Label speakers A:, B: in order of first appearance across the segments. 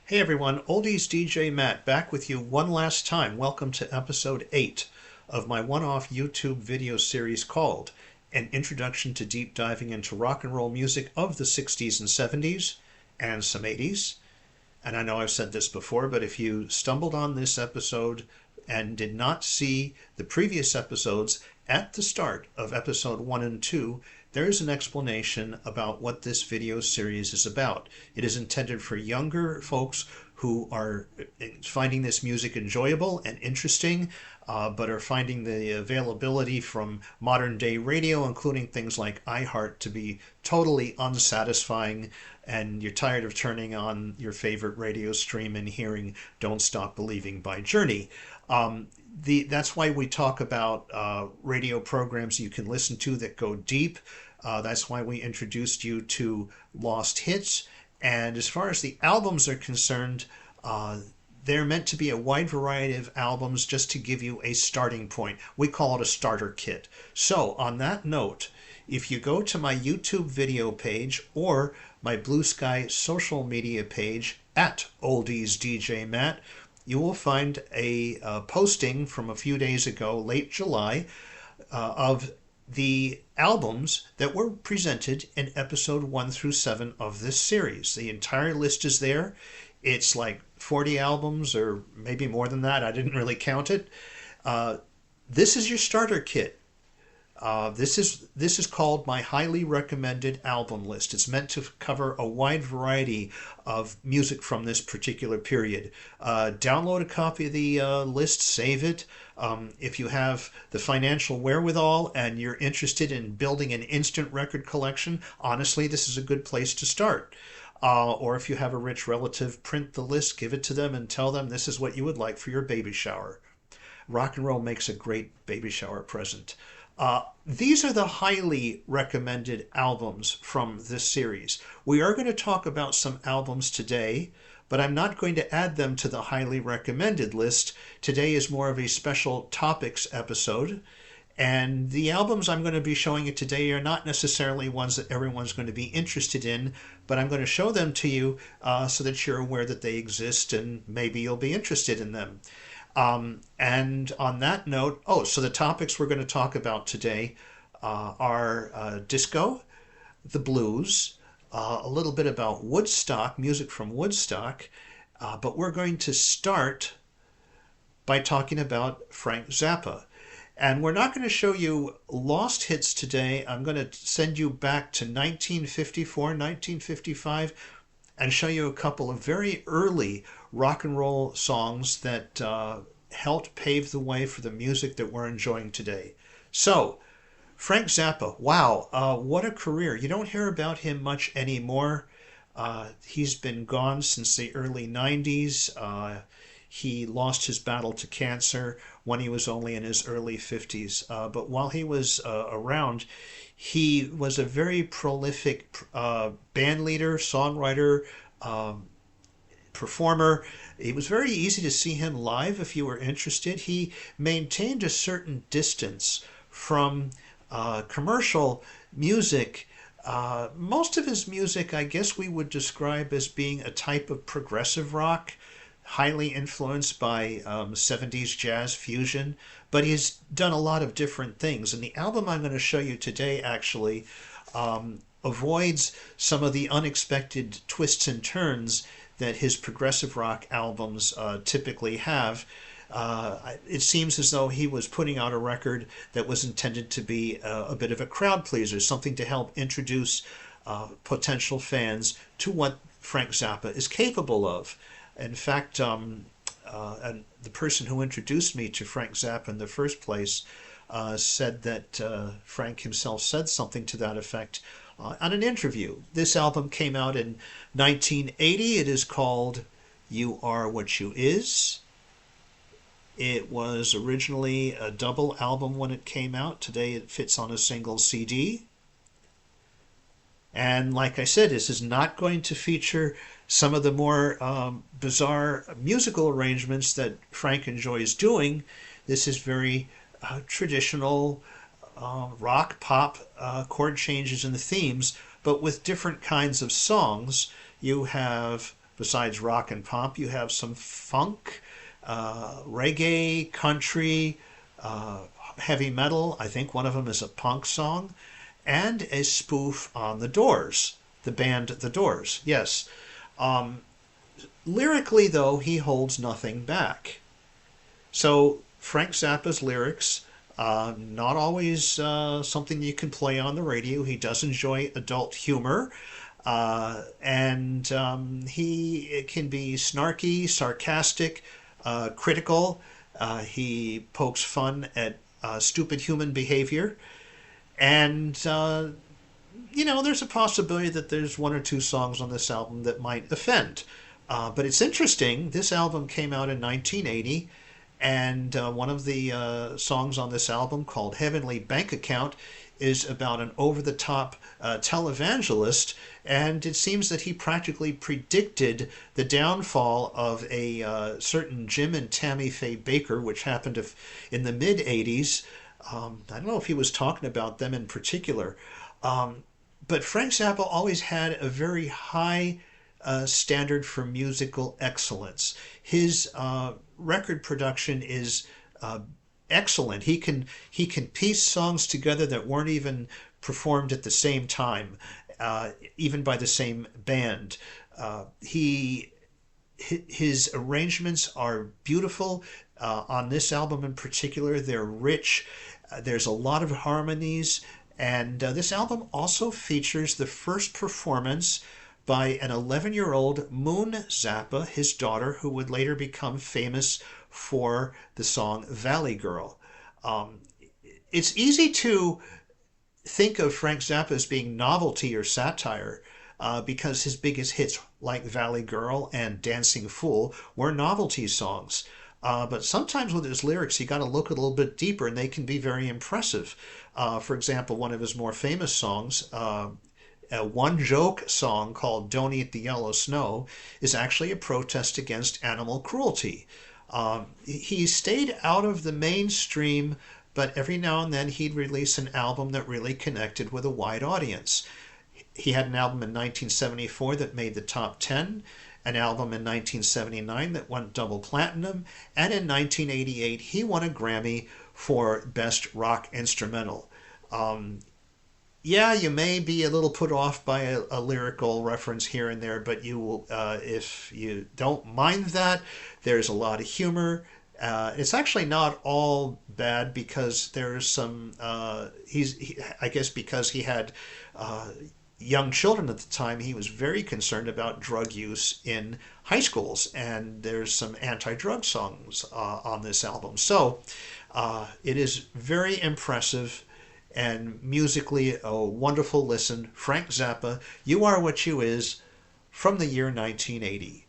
A: Hey everyone, Oldies DJ Matt back with you one last time. Welcome to episode 8 of my one-off YouTube video series called An Introduction to Deep Diving into Rock and Roll Music of the 60s and 70s and some 80s. And I know I've said this before, but if you stumbled on this episode and did not see the previous episodes at the start of episode 1 and 2, there is an explanation about what this video series is about. It is intended for younger folks who are finding this music enjoyable and interesting, but are finding the availability from modern day radio, including things like iHeart, to be totally unsatisfying, and you're tired of turning on your favorite radio stream and hearing Don't Stop Believing by Journey. That's why we talk about radio programs you can listen to that go deep. That's why we introduced you to Lost Hits. And as far as the albums are concerned, they're meant to be a wide variety of albums just to give you a starting point. We call it a starter kit. So on that note, if you go to my YouTube video page or my Blue Sky social media page at Oldies DJ Matt, you will find a posting from a few days ago, late July, of the albums that were presented in episode 1 through 7 of this series. The entire list is there. It's like 40 albums or maybe more than that. I didn't really count it. This is your starter kit. This is called my highly recommended album list. It's meant to cover a wide variety of music from this particular period. Download a copy of the list, save it. If you have the financial wherewithal and you're interested in building an instant record collection, honestly, this is a good place to start. Or if you have a rich relative, print the list, give it to them, and tell them this is what you would like for your baby shower. Rock and roll makes a great baby shower present. These are the highly recommended albums from this series. We are going to talk about some albums today, but I'm not going to add them to the highly recommended list. Today is more of a special topics episode, and the albums I'm going to be showing you today are not necessarily ones that everyone's going to be interested in, but I'm going to show them to you so that you're aware that they exist and maybe you'll be interested in them. And on that note, so the topics we're going to talk about today are disco, the blues, a little bit about Woodstock, music from Woodstock, but we're going to start by talking about Frank Zappa. And we're not going to show you Lost Hits today. I'm going to send you back to 1954, 1955, and show you a couple of very early rock and roll songs that helped pave the way for the music that we're enjoying today. So, Frank Zappa, wow, what a career. You don't hear about him much anymore. He's been gone since the early 90s. He lost his battle to cancer when he was only in his early 50s. But while he was around, he was a very prolific band leader, songwriter, performer. It was very easy to see him live if you were interested. He maintained a certain distance from commercial music. Most of his music, I guess we would describe as being a type of progressive rock, highly influenced by 70s jazz fusion, but he's done a lot of different things. And the album I'm going to show you today actually avoids some of the unexpected twists and turns that his progressive rock albums typically have. It seems as though he was putting out a record that was intended to be a bit of a crowd pleaser, something to help introduce potential fans to what Frank Zappa is capable of. In fact, and the person who introduced me to Frank Zappa in the first place said that Frank himself said something to that effect on an interview. This album came out in 1980. It is called You Are What You Is. It was originally a double album when it came out. Today it fits on a single CD. And like I said, this is not going to feature some of the more bizarre musical arrangements that Frank enjoys doing. This is very traditional rock, pop, chord changes in the themes, but with different kinds of songs. You have Besides rock and pop, you have some funk, reggae, country, heavy metal. I think one of them is a punk song, and a spoof on The Doors, the band The Doors. Yes. Um, Lyrically, though, he holds nothing back. So Frank Zappa's lyrics, not always something you can play on the radio. He does enjoy adult humor, and he can be snarky, sarcastic, critical. He pokes fun at stupid human behavior, and there's a possibility that there's one or two songs on this album that might offend. But it's interesting. This album came out in 1980, and one of the songs on this album, called Heavenly Bank Account, is about an over-the-top televangelist, and it seems that he practically predicted the downfall of a certain Jim and Tammy Faye Baker, which happened in the mid-80s. I don't know if he was talking about them in particular, but Frank Zappa always had a very high standard for musical excellence. His record production is excellent. He can piece songs together that weren't even performed at the same time, even by the same band. His arrangements are beautiful. On this album in particular, they're rich. There's a lot of harmonies, and this album also features the first performance by an 11-year-old Moon Zappa, his daughter, who would later become famous for the song Valley Girl. It's easy to think of Frank Zappa as being novelty or satire, because his biggest hits, like Valley Girl and Dancing Fool, were novelty songs. But sometimes with his lyrics, you got to look a little bit deeper, and they can be very impressive. For example, one of his more famous songs, a one joke song called Don't Eat the Yellow Snow, is actually a protest against animal cruelty. He stayed out of the mainstream, but every now and then he'd release an album that really connected with a wide audience. He had an album in 1974 that made the top 10, an album in 1979 that went double platinum, and in 1988 he won a Grammy for Best Rock Instrumental. Yeah, you may be a little put off by a lyrical reference here and there, but you will, if you don't mind that, there's a lot of humor. It's actually not all bad, because there's some. I guess because he had young children at the time, he was very concerned about drug use in high schools, and there's some anti-drug songs on this album. So it is very impressive, and musically a wonderful listen. Frank Zappa, You Are What You Is, from the year 1980.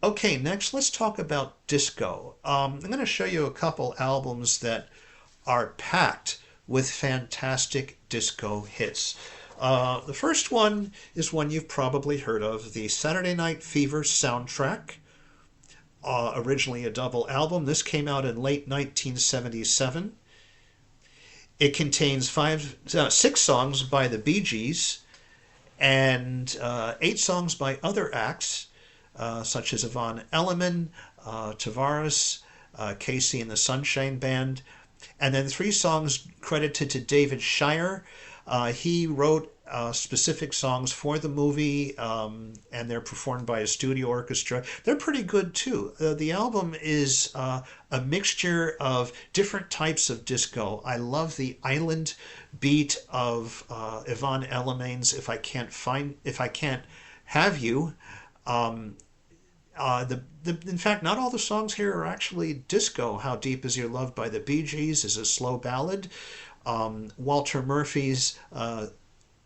A: Okay, next let's talk about disco. I'm going to show you a couple albums that are packed with fantastic disco hits. The first one is one you've probably heard of, the Saturday Night Fever soundtrack. Originally a double album. This came out in late 1977. It contains six songs by the Bee Gees and 8 songs by other acts, such as Yvonne Elliman, Tavares, Casey and the Sunshine Band, and then 3 songs credited to David Shire. He wrote specific songs for the movie, and they're performed by a studio orchestra. They're pretty good too. The album is a mixture of different types of disco. I love the island beat of Yvonne Elliman's "If I Can't Have You." In fact, not all the songs here are actually disco. "How Deep Is Your Love" by the Bee Gees is a slow ballad. Walter Murphy's,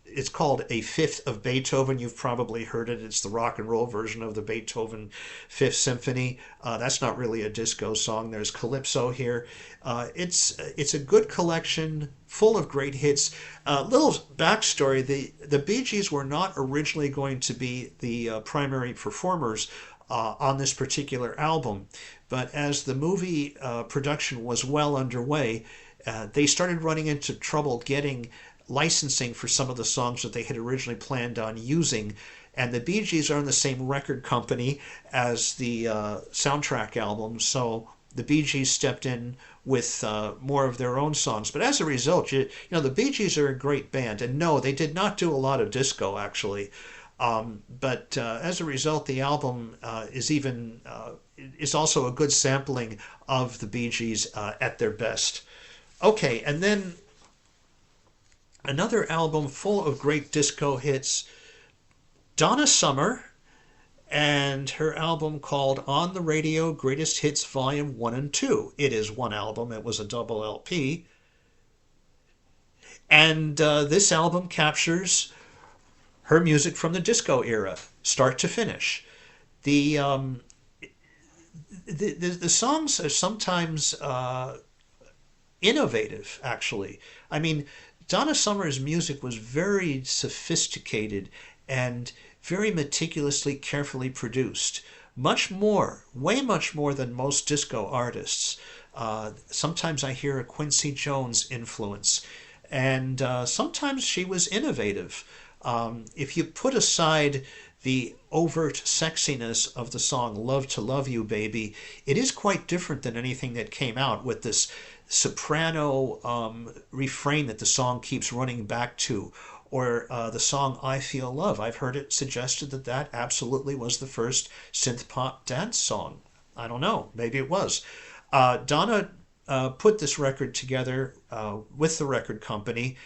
A: it's called A Fifth of Beethoven. You've probably heard it. It's the rock and roll version of the Beethoven Fifth Symphony. That's not really a disco song. There's Calypso here. It's a good collection full of great hits. Little backstory, the Bee Gees were not originally going to be the primary performers on this particular album, but as the movie production was well underway, they started running into trouble getting licensing for some of the songs that they had originally planned on using, And the Bee Gees are in the same record company as the soundtrack album, so the Bee Gees stepped in with more of their own songs. But as a result, the Bee Gees are a great band. And no, they did not do a lot of disco, actually. But as a result, the album is also a good sampling of the Bee Gees at their best. Okay, and then another album full of great disco hits, Donna Summer and her album called On the Radio Greatest Hits Volume 1 and 2. It is one album, it was a double LP. And this album captures her music from the disco era, start to finish. The the songs are sometimes innovative, actually. I mean, Donna Summer's music was very sophisticated and very meticulously, carefully produced. Much more, way much more than most disco artists. Sometimes I hear a Quincy Jones influence, and sometimes she was innovative. If you put aside the overt sexiness of the song Love to Love You Baby, it is quite different than anything that came out with this soprano refrain that the song keeps running back to, or the song I Feel Love. I've heard it suggested that that absolutely was the first synth pop dance song. I don't know, maybe it was. Donna put this record together with the record company.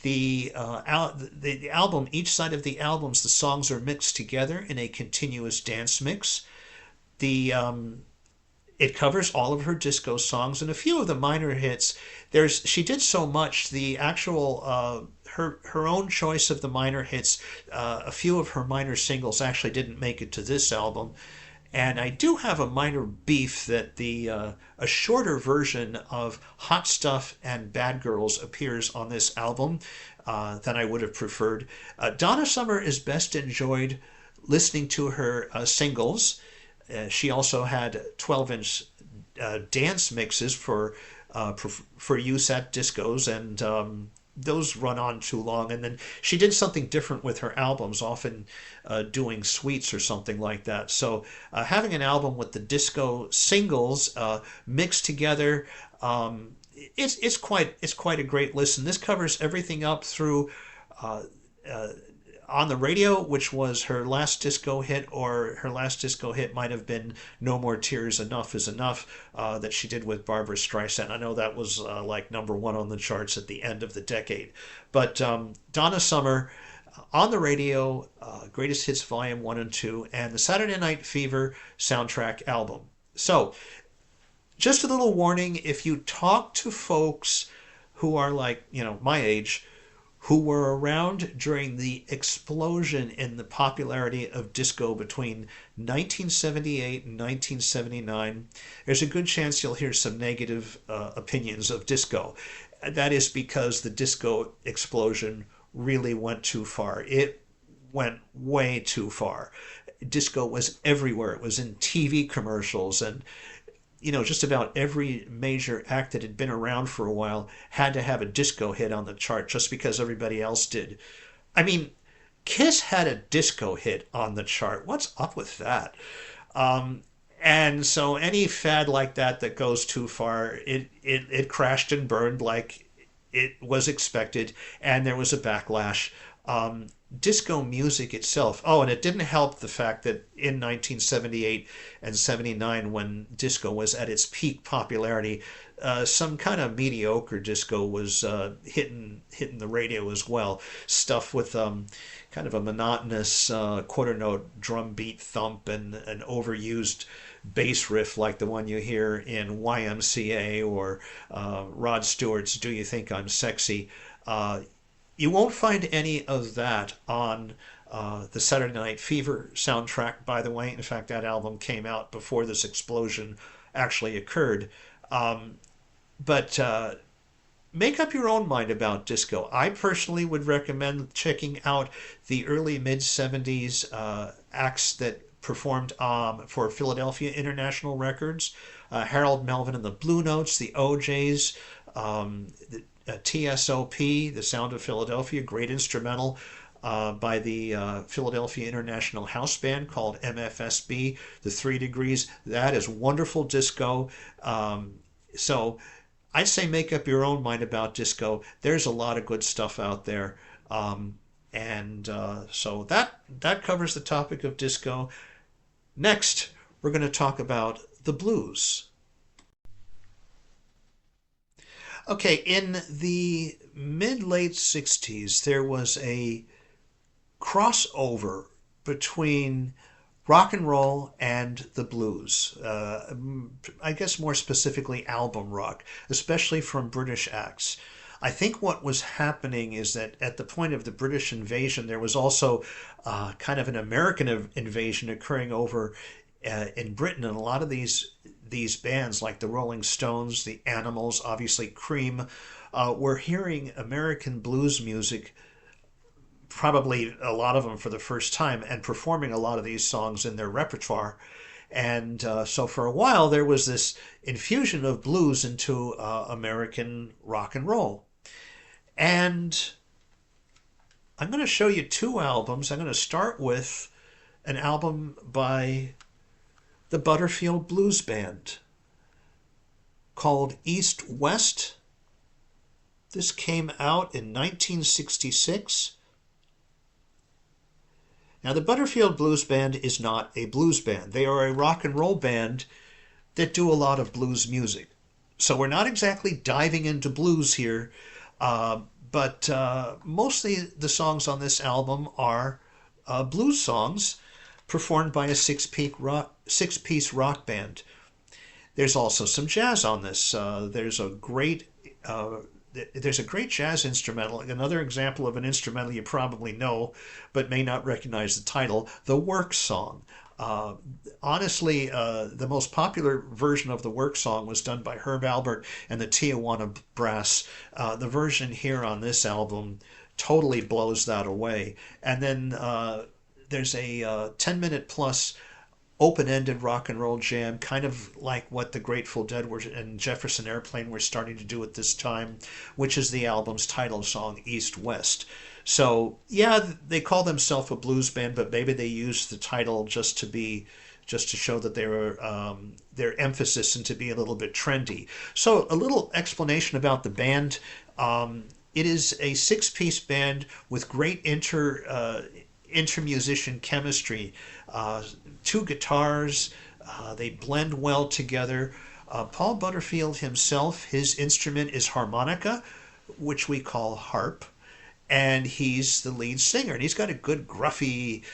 A: The album, each side of the albums, the songs are mixed together in a continuous dance mix. The It covers all of her disco songs and a few of the minor hits. She did so much. The actual her own choice of the minor hits. A few of her minor singles actually didn't make it to this album. And I do have a minor beef that a shorter version of Hot Stuff and Bad Girls appears on this album than I would have preferred. Donna Summer is best enjoyed listening to her singles. She also had 12-inch dance mixes for use at discos, and those run on too long. And then she did something different with her albums, often doing suites or something like that. So having an album with the disco singles mixed together, it's quite a great listen. This covers everything up through On the Radio, which was her last disco hit, or her last disco hit might have been No More Tears, Enough is Enough, that she did with Barbra Streisand. I know that was like #1 on the charts at the end of the decade. But Donna Summer, On the Radio, Greatest Hits Volume 1 and 2, and the Saturday Night Fever soundtrack album. So, just a little warning, if you talk to folks who are like, my age, who were around during the explosion in the popularity of disco between 1978 and 1979, there's a good chance you'll hear some negative opinions of disco. That is because the disco explosion really went too far. It went way too far. Disco was everywhere. It was in TV commercials, and just about every major act that had been around for a while had to have a disco hit on the chart just because everybody else did. I mean, Kiss had a disco hit on the chart. What's up with that? And so any fad like that goes too far, it crashed and burned like it was expected, and there was a backlash. Disco music itself. Oh, and it didn't help the fact that in 1978 and 79, when disco was at its peak popularity, some kind of mediocre disco was hitting the radio as well. Stuff with kind of a monotonous quarter note drum beat thump and an overused bass riff like the one you hear in YMCA or Rod Stewart's Do You Think I'm Sexy? You won't find any of that on the Saturday Night Fever soundtrack, by the way. In fact, that album came out before this explosion actually occurred. But make up your own mind about disco. I personally would recommend checking out the early mid-70s acts that performed for Philadelphia International Records. Harold Melvin and the Blue Notes, the OJs, TSOP, The Sound of Philadelphia, great instrumental. by the Philadelphia International House Band called MFSB, The Three Degrees. That is wonderful disco. So I say make up your own mind about disco. There's a lot of good stuff out there. And so that covers the topic of disco. Next, we're going to talk about the blues. Okay, in the mid late 60s, there was a crossover between rock and roll and the blues. I guess more specifically album rock, especially from British acts. I think what was happening is that at the point of the British invasion, there was also kind of an American invasion occurring over in Britain, and a lot of these bands like the Rolling Stones, the Animals, obviously Cream, were hearing American blues music, probably a lot of them for the first time, and performing a lot of these songs in their repertoire. And so for a while, there was this infusion of blues into American rock and roll. And I'm going to show you two albums. I'm going to start with an album by the Butterfield Blues Band called East West. This came out in 1966. Now, the Butterfield Blues Band is not a blues band. They are a rock and roll band that do a lot of blues music. So we're not exactly diving into blues here, but mostly the songs on this album are blues songs performed by a six-piece rock band. There's also some jazz on this. There's a great jazz instrumental. Another example of an instrumental you probably know, but may not recognize the title, the Work Song. Honestly, the most popular version of the Work Song was done by Herb Alpert and the Tijuana Brass. The version here on this album totally blows that away. And then there's a 10-minute plus open-ended rock and roll jam, kind of like what the Grateful Dead were and Jefferson Airplane were starting to do at this time, which is the album's title song, East West. So yeah, they call themselves a blues band, but maybe they used the title just to show that they were their emphasis and to be a little bit trendy. So a little explanation about the band. It is a six-piece band with great intermusician chemistry. Two guitars, they blend well together. Paul Butterfield himself, his instrument is harmonica, which we call harp, and he's the lead singer, and he's got a good gruffy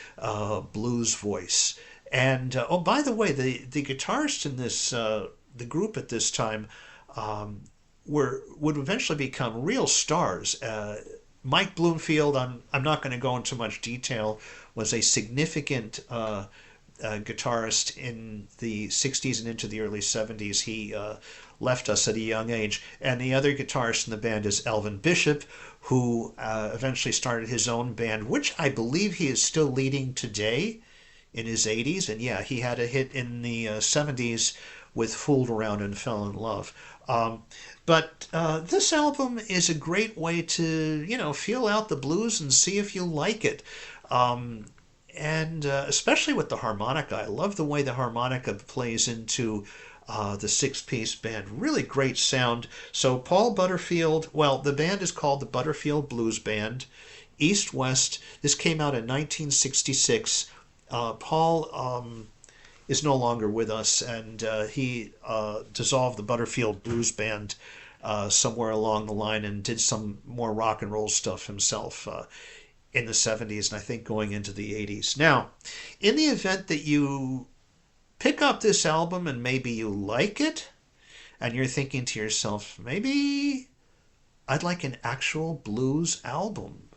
A: blues voice. And oh, by the way, the guitarists in this the group at this time would eventually become real stars. Mike Bloomfield, I'm not going to go into much detail, was a significant guitarist in the 60s and into the early 70s. He left us at a young age. And the other guitarist in the band is Elvin Bishop, who eventually started his own band, which I believe he is still leading today in his 80s. And yeah, he had a hit in the 70s with Fooled Around and Fell in Love. But this album is a great way to, feel out the blues and see if you like it. And especially with the harmonica. I love the way the harmonica plays into the six-piece band. Really great sound. So Paul Butterfield, well, the band is called the Butterfield Blues Band. East West. This came out in 1966. Paul is no longer with us, and he dissolved the Butterfield Blues Band somewhere along the line and did some more rock and roll stuff himself in the 70s and I think going into the 80s. Now, in the event that you pick up this album and maybe you like it, and you're thinking to yourself, maybe I'd like an actual blues album.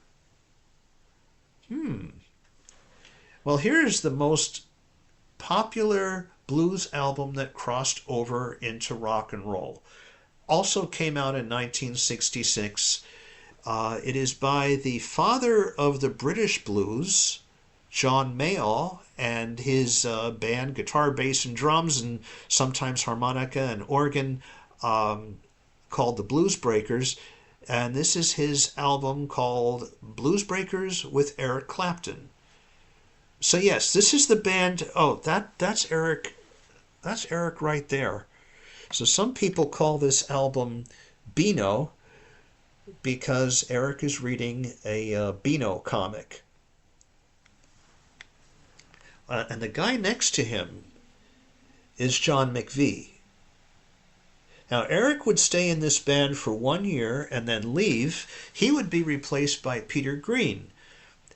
A: Well, here's the most popular blues album that crossed over into rock and roll. Also came out in 1966. It is by the father of the British blues, John Mayall, and his band, guitar, bass, and drums, and sometimes harmonica and organ, called the Blues Breakers. and this is his album called Blues Breakers with Eric Clapton. So yes, this is the band. Oh, that's Eric. That's Eric right there. So some people call this album Beano because Eric is reading a Beano comic. And the guy next to him is John McVie. Now, Eric would stay in this band for 1 year and then leave. He would be replaced by Peter Green.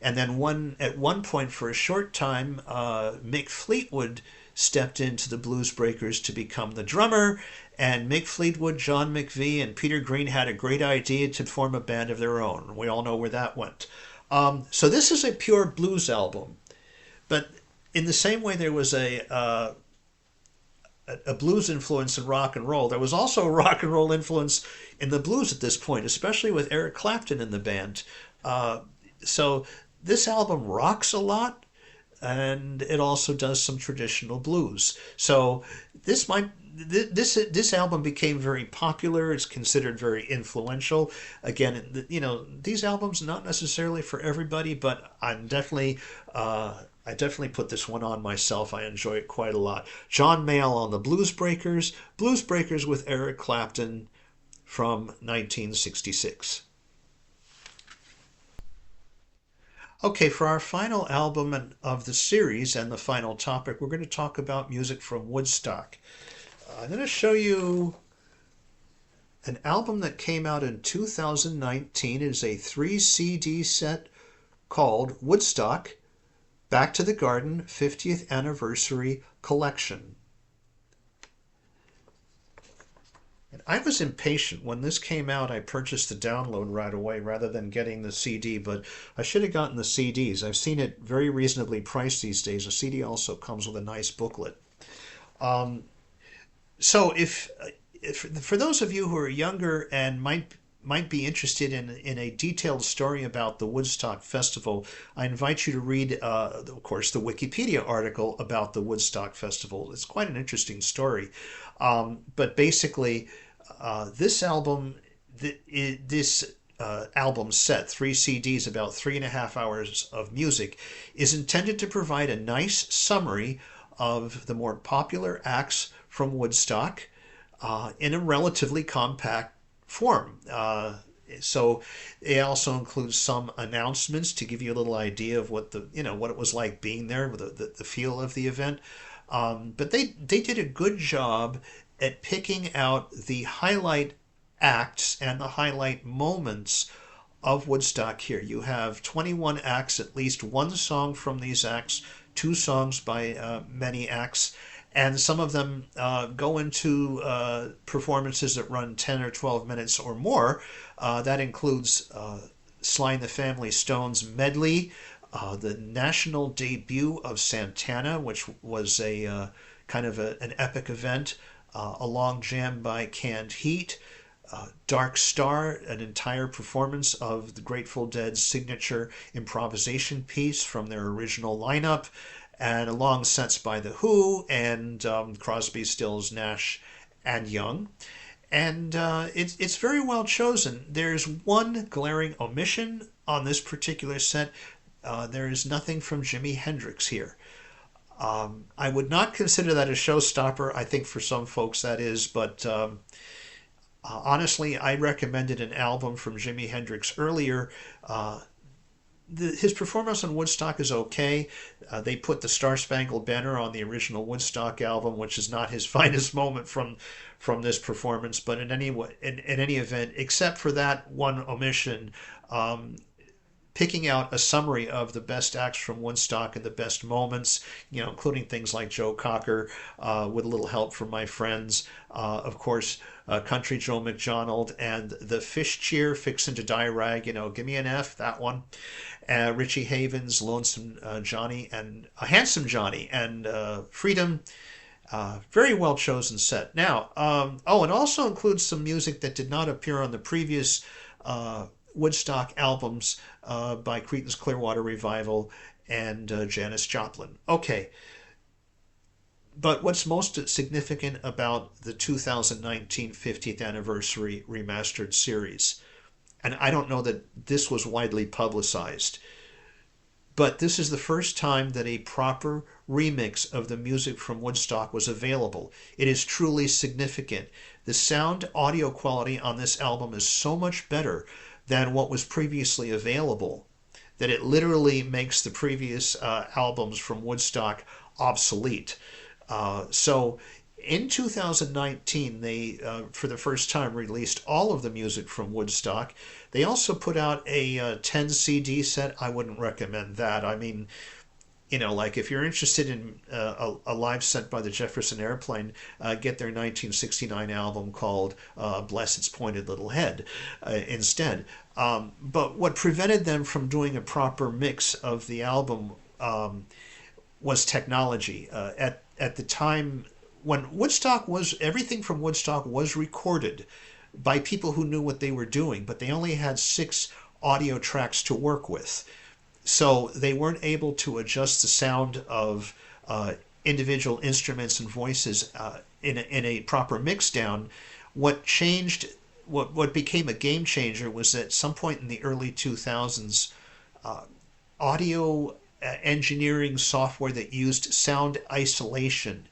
A: And then at one point, for a short time, Mick Fleetwood stepped into the Blues Breakers to become the drummer. And Mick Fleetwood, John McVie, and Peter Green had a great idea to form a band of their own. We all know where that went. So this is a pure blues album. But in the same way there was a blues influence in rock and roll, there was also a rock and roll influence in the blues at this point, especially with Eric Clapton in the band. So this album rocks a lot, and it also does some traditional blues. So this album became very popular. It's considered very influential. Again, these albums not necessarily for everybody, but I definitely put this one on myself. I enjoy it quite a lot. John Mayall on the Blues Breakers with Eric Clapton from 1966. Okay, for our final album of the series and the final topic, we're going to talk about music from Woodstock. I'm going to show you an album that came out in 2019. It is a 3 CD set called Woodstock Back to the Garden 50th Anniversary Collection. And I was impatient. When this came out, I purchased the download right away rather than getting the CD, but I should have gotten the CDs. I've seen it very reasonably priced these days. A CD also comes with a nice booklet. So if for those of you who are younger and might be interested in a detailed story about the Woodstock Festival, I invite you to read, of course, the Wikipedia article about the Woodstock Festival. It's quite an interesting story. But basically, this album set, 3 CDs, about 3.5 hours of music, is intended to provide a nice summary of the more popular acts from Woodstock in a relatively compact form. So it also includes some announcements to give you a little idea of what what it was like being there, the feel of the event. But they did a good job at picking out the highlight acts and the highlight moments of Woodstock here. You have 21 acts, at least one song from these acts, 2 songs by many acts, and some of them go into performances that run 10 or 12 minutes or more. That includes Sly and the Family Stone's medley, the national debut of Santana, which was a kind of an epic event, a long jam by Canned Heat, Dark Star, an entire performance of the Grateful Dead's signature improvisation piece from their original lineup, and long sets by The Who and Crosby, Stills, Nash, and Young. And it's very well chosen. There's one glaring omission on this particular set. There is nothing from Jimi Hendrix here. I would not consider that a showstopper. I think for some folks that is, but honestly, I recommended an album from Jimi Hendrix earlier. His performance on Woodstock is okay. They put the Star Spangled Banner on the original Woodstock album, which is not his finest moment from this performance. But in any event, except for that one omission, picking out a summary of the best acts from Woodstock and the best moments, including things like Joe Cocker, with a little help from my friends, of course, Country Joe McDonald, and the Fish Cheer, Fixin' to Die Rag, give me an F, that one. Richie Havens, Lonesome Johnny, and Handsome Johnny, and Freedom. Very well chosen set. Now, and also includes some music that did not appear on the previous Woodstock albums by Creedence Clearwater Revival and Janis Joplin. Okay. But what's most significant about the 2019 50th Anniversary Remastered series? and I don't know that this was widely publicized. But this is the first time that a proper remix of the music from Woodstock was available. It is truly significant. The sound audio quality on this album is so much better than what was previously available that it literally makes the previous albums from Woodstock obsolete. So in 2019, they, for the first time, released all of the music from Woodstock. They also put out a 10 CD set. I wouldn't recommend that. I mean, like if you're interested in a live set by the Jefferson Airplane, get their 1969 album called Bless Its Pointed Little Head instead. But what prevented them from doing a proper mix of the album was technology. At the time when Woodstock was, everything from Woodstock was recorded by people who knew what they were doing, but they only had 6 audio tracks to work with. So they weren't able to adjust the sound of individual instruments and voices in a proper mix down. What changed, what became a game changer was at some point in the early 2000s, audio engineering software that used sound isolation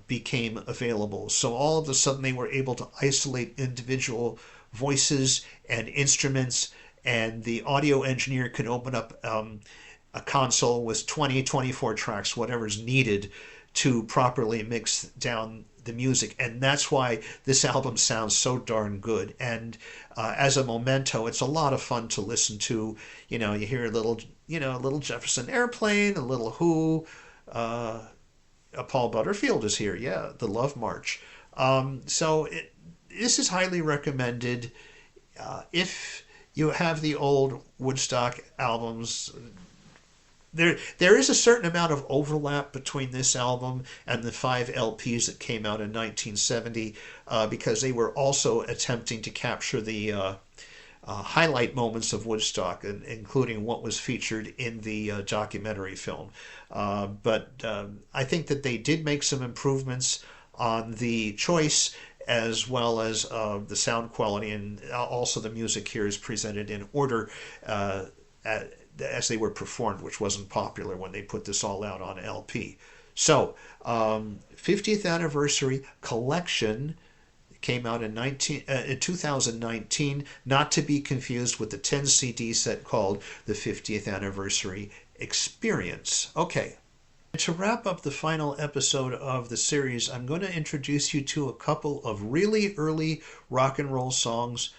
A: became available. So all of a sudden they were able to isolate individual voices and instruments, and the audio engineer can open up a console with 20, 24 tracks, whatever's needed to properly mix down the music. And that's why this album sounds so darn good. And as a memento, it's a lot of fun to listen to. You hear a little Jefferson Airplane, a little Who, Paul Butterfield is here. Yeah, the Love March. This is highly recommended. If you have the old Woodstock albums, there is a certain amount of overlap between this album and the 5 LPs that came out in 1970 because they were also attempting to capture the highlight moments of Woodstock, including what was featured in the documentary film. But I think that they did make some improvements on the choice as well as the sound quality, and also the music here is presented in order as they were performed, which wasn't popular when they put this all out on LP. So, 50th Anniversary Collection came out in 2019, not to be confused with the 10 CD set called the 50th Anniversary Experience. Okay. To wrap up the final episode of the series, I'm going to introduce you to a couple of really early rock and roll songs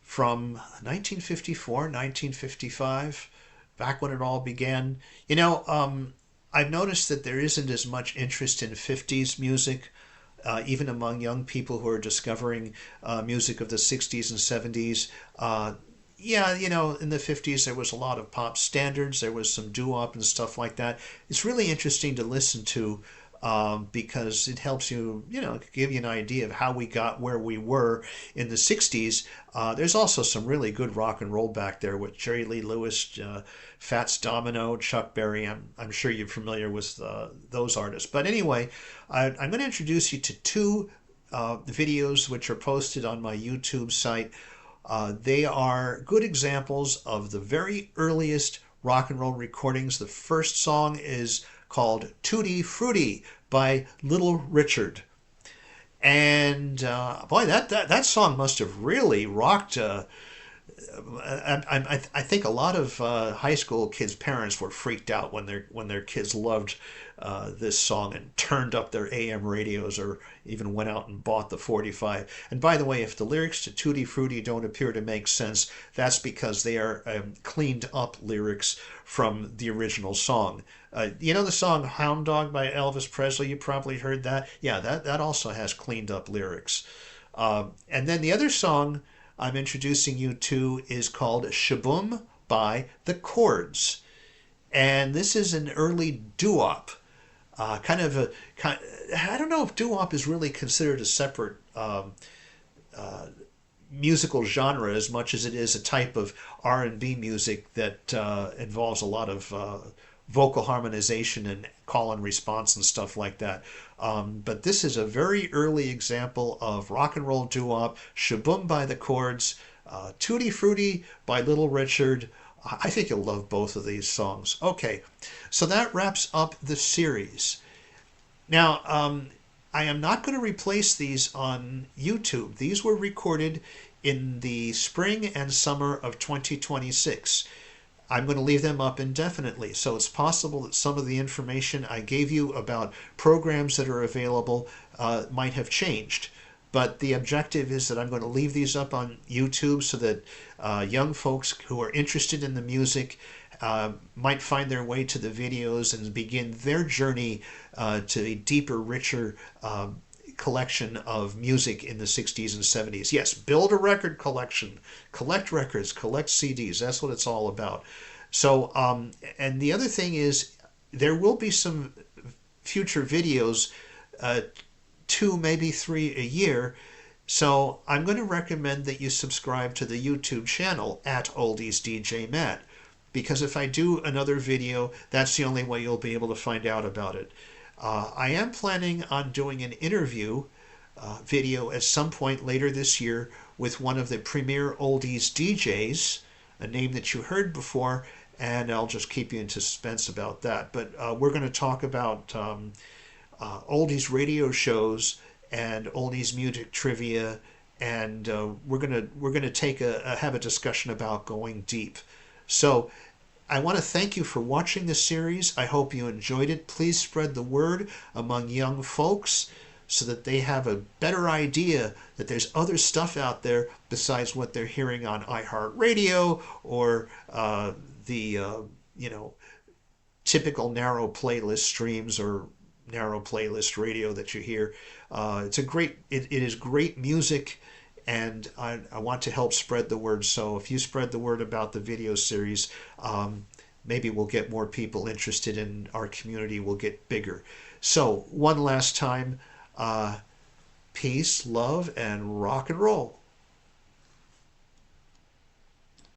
A: from 1954, 1955, back when it all began. I've noticed that there isn't as much interest in 50s music, even among young people who are discovering music of the 60s and 70s. In the 50s there was a lot of pop standards, there was some doo-wop and stuff like that. It's really interesting to listen to because it helps you, give you an idea of how we got where we were in the 60s. There's also some really good rock and roll back there with Jerry Lee Lewis, Fats Domino, Chuck Berry. I'm sure you're familiar with those artists. But anyway, I'm going to introduce you to 2 videos which are posted on my YouTube site. They are good examples of the very earliest rock and roll recordings. The first song is called Tutti Frutti by Little Richard. And boy, that song must have really rocked. I think a lot of high school kids' parents were freaked out when their kids loved this song and turned up their AM radios or even went out and bought the 45. And by the way, if the lyrics to Tutti Frutti don't appear to make sense, that's because they are cleaned up lyrics from the original song. The song Hound Dog by Elvis Presley? You probably heard that. Yeah, that also has cleaned up lyrics. And then the other song I'm introducing you to is called Shaboom by the Chords. And this is an early doo-wop. I don't know if doo-wop is really considered a separate musical genre as much as it is a type of R&B music that involves a lot of vocal harmonization and call and response and stuff like that. But this is a very early example of rock and roll doo-wop, Shaboom by the Chords. Tutti Frutti by Little Richard. I think you'll love both of these songs. Okay, so that wraps up the series. Now, I am not going to replace these on YouTube. These were recorded in the spring and summer of 2026. I'm going to leave them up indefinitely. So it's possible that some of the information I gave you about programs that are available might have changed. But the objective is that I'm going to leave these up on YouTube so that young folks who are interested in the music might find their way to the videos and begin their journey to a deeper, richer collection of music in the 60s and 70s. Yes, build a record collection, collect records, collect CDs. That's what it's all about. So, and the other thing is, there will be some future videos, 2, maybe 3 a year. So I'm going to recommend that you subscribe to the YouTube channel at Oldies DJ Matt, because if I do another video, that's the only way you'll be able to find out about it. I am planning on doing an interview video at some point later this year with one of the premier oldies DJs, a name that you heard before, and I'll just keep you in suspense about that. But we're going to talk about oldies radio shows and oldies music trivia, and we're gonna take have a discussion about going deep. So I want to thank you for watching this series. I hope you enjoyed it. Please spread the word among young folks so that they have a better idea that there's other stuff out there besides what they're hearing on iHeartRadio or the typical narrow playlist streams or narrow playlist radio that you hear. It is great music, and I want to help spread the word. So if you spread the word about the video series, maybe we'll get more people interested, and our community will get bigger. So one last time, peace, love, and rock and roll.